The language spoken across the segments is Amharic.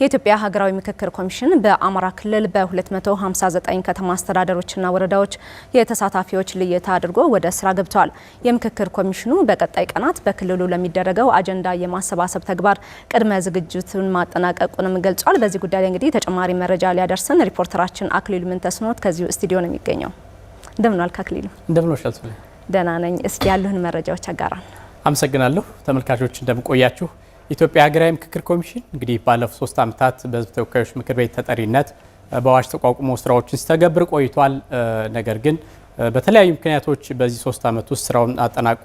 የኢትዮጵያ ሀገራዊ ምክክር ኮሚሽን በአማራ ክልል በ259 ከተማ አስተዳደሮችና ወረዳዎች የተሳታፊዎች ልየታ አድርጎ ወደ ስራ ገብቷል። የምክክር ኮሚሽኑ በቀጣይ ቀናት በክልሉ ለሚደረገው አጀንዳ የማሰባሰብ ተግባር ቅድመ ዝግጅቱን ማጠናቀቁንም ገልጿል። በዚህ ጉዳይ ላይ እንግዲህ ተጨማሪ መረጃ ሊያደርሰን ሪፖርተራችን አክሊሉ ምንተስኖት ከዚሁ ስቱዲዮ ነው የሚገኘው። እንደምን ዋልክ አክሊሉ? እንደምን ዋልሽ? ደህና ነኝ። እስቲ ያሉን መረጃዎች አጋራን። አመሰግናለሁ። ተመልካቾች እንደምቆያችሁ። የኢትዮጵያ ሀገራዊ ምክክር ኮሚሽን እንግዲህ ባለፉት 3 ዓመታት በሕዝብ ተወካዮች ምክር ቤት ተጠሪነት በአዋጅ ተቋቁሞ ስራዎችን ሲተገብር ቆይቷል። ነገር ግን በተለያዩ ምክንያቶች በዚህ 3 ዓመት ውስጥ ስራውን አጠናቆ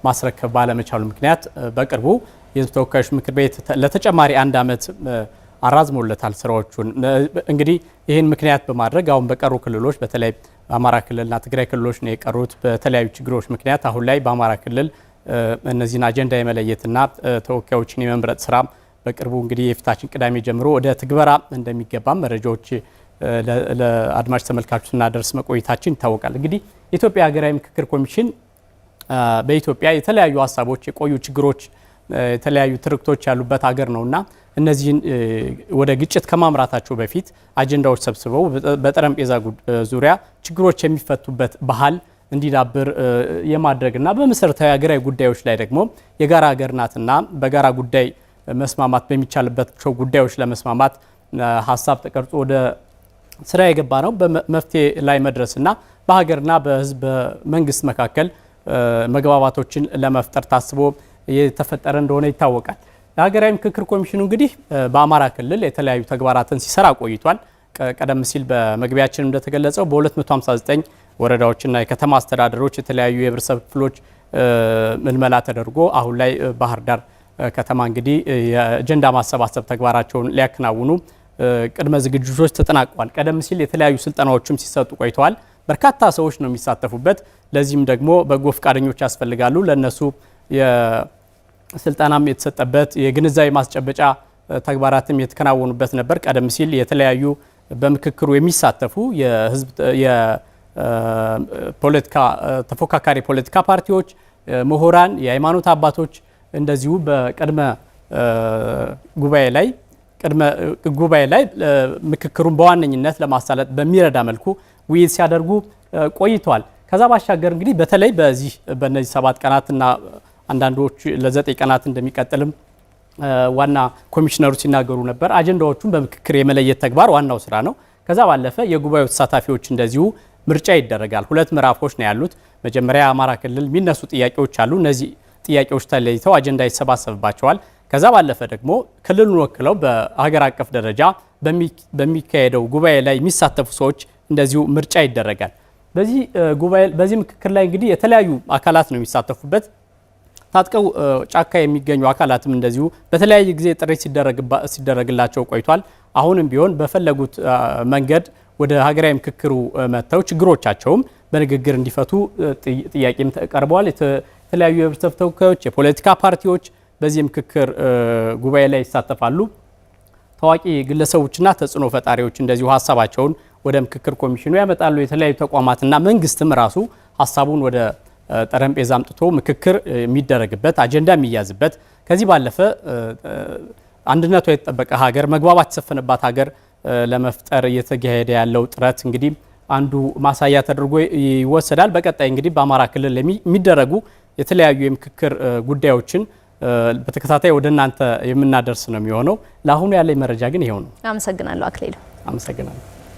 ማስረከብ ባለመቻሉ ምክንያት በቅርቡ የሕዝብ ተወካዮች ምክር ቤት ለተጨማሪ 1 ዓመት አራዝሞለታል ስራዎቹን። እንግዲህ ይህን ምክንያት በማድረግ አሁን በቀሩ ክልሎች በተለይ በአማራ ክልልና ትግራይ ክልሎች ነው የቀሩት። በተለያዩ ችግሮች ምክንያት አሁን ላይ በአማራ ክልል እነዚህን አጀንዳ የመለየትና ተወካዮችን የመምረጥ ስራ በቅርቡ እንግዲህ የፊታችን ቅዳሜ ጀምሮ ወደ ትግበራ እንደሚገባ መረጃዎች ለአድማጭ ተመልካቾች ስናደርስ መቆየታችን ይታወቃል። እንግዲህ የኢትዮጵያ ሀገራዊ ምክክር ኮሚሽን በኢትዮጵያ የተለያዩ ሀሳቦች፣ የቆዩ ችግሮች፣ የተለያዩ ትርክቶች ያሉበት ሀገር ነውና እነዚህን ወደ ግጭት ከማምራታቸው በፊት አጀንዳዎች ሰብስበው በጠረጴዛ ዙሪያ ችግሮች የሚፈቱበት ባህል እንዲዳብር የማድረግና በመሰረታዊ ሀገራዊ ጉዳዮች ላይ ደግሞ የጋራ ሀገር ናትና በጋራ ጉዳይ መስማማት በሚቻልባቸው ጉዳዮች ለመስማማት ሀሳብ ተቀርጾ ወደ ስራ የገባ ነው። በመፍትሄ ላይ መድረስና በሀገርና በሕዝብ መንግስት መካከል መግባባቶችን ለመፍጠር ታስቦ የተፈጠረ እንደሆነ ይታወቃል። የሀገራዊ ምክክር ኮሚሽኑ እንግዲህ በአማራ ክልል የተለያዩ ተግባራትን ሲሰራ ቆይቷል። ቀደም ሲል በመግቢያችን እንደተገለጸው በ259 ወረዳዎችና የከተማ አስተዳደሮች የተለያዩ የህብረተሰብ ክፍሎች ምልመላ ተደርጎ አሁን ላይ ባህር ዳር ከተማ እንግዲህ የአጀንዳ ማሰባሰብ ተግባራቸውን ሊያከናውኑ ቅድመ ዝግጅቶች ተጠናቀዋል። ቀደም ሲል የተለያዩ ስልጠናዎችም ሲሰጡ ቆይተዋል። በርካታ ሰዎች ነው የሚሳተፉበት። ለዚህም ደግሞ በጎ ፈቃደኞች ያስፈልጋሉ። ለነሱ የስልጠናም የተሰጠበት የግንዛቤ ማስጨበጫ ተግባራትም የተከናወኑበት ነበር። ቀደም ሲል የተለያዩ በምክክሩ የሚሳተፉ የህዝብ ፖለቲካ ተፎካካሪ ፖለቲካ ፓርቲዎች፣ ምሁራን፣ የሃይማኖት አባቶች እንደዚሁ በቅድመ ጉባኤ ላይ ምክክሩን በዋነኝነት ለማሳለጥ በሚረዳ መልኩ ውይይት ሲያደርጉ ቆይተዋል። ከዛ ባሻገር እንግዲህ በተለይ በእነዚህ 7 ቀናትና አንዳንዶች ለ9 ቀናት እንደሚቀጥልም ዋና ኮሚሽነሩ ሲናገሩ ነበር። አጀንዳዎቹን በምክክር የመለየት ተግባር ዋናው ስራ ነው። ከዛ ባለፈ የጉባኤው ተሳታፊዎች እንደዚሁ ምርጫ ይደረጋል። 2 ምዕራፎች ነው ያሉት። መጀመሪያ የአማራ ክልል የሚነሱ ጥያቄዎች አሉ። እነዚህ ጥያቄዎች ተለይተው አጀንዳ ይሰባሰብባቸዋል። ከዛ ባለፈ ደግሞ ክልሉን ወክለው በሀገር አቀፍ ደረጃ በሚካሄደው ጉባኤ ላይ የሚሳተፉ ሰዎች እንደዚሁ ምርጫ ይደረጋል። በዚህ ምክክር ላይ እንግዲህ የተለያዩ አካላት ነው የሚሳተፉበት። ታጥቀው ጫካ የሚገኙ አካላትም እንደዚሁ በተለያየ ጊዜ ጥሪ ሲደረግላቸው ቆይቷል። አሁንም ቢሆን በፈለጉት መንገድ ወደ ሀገራዊ ምክክሩ መጥተው ችግሮቻቸውም በንግግር እንዲፈቱ ጥያቄም ቀርበዋል። የተለያዩ የህብረተሰብ ተወካዮች፣ የፖለቲካ ፓርቲዎች በዚህ ምክክር ጉባኤ ላይ ይሳተፋሉ። ታዋቂ ግለሰቦችና ተጽዕኖ ፈጣሪዎች እንደዚሁ ሀሳባቸውን ወደ ምክክር ኮሚሽኑ ያመጣሉ። የተለያዩ ተቋማትና መንግስትም ራሱ ሀሳቡን ወደ ጠረጴዛ አምጥቶ ምክክር የሚደረግበት አጀንዳ የሚያዝበት ከዚህ ባለፈ አንድነቷ የተጠበቀ ሀገር መግባባት የተሰፈነባት ሀገር ለመፍጠር እየተካሄደ ያለው ጥረት እንግዲህ አንዱ ማሳያ ተደርጎ ይወሰዳል። በቀጣይ እንግዲህ በአማራ ክልል የሚደረጉ የተለያዩ የምክክር ጉዳዮችን በተከታታይ ወደ እናንተ የምናደርስ ነው የሚሆነው። ለአሁኑ ያለኝ መረጃ ግን ይሄው ነው። አመሰግናለሁ አክሊሉ። አመሰግናለሁ።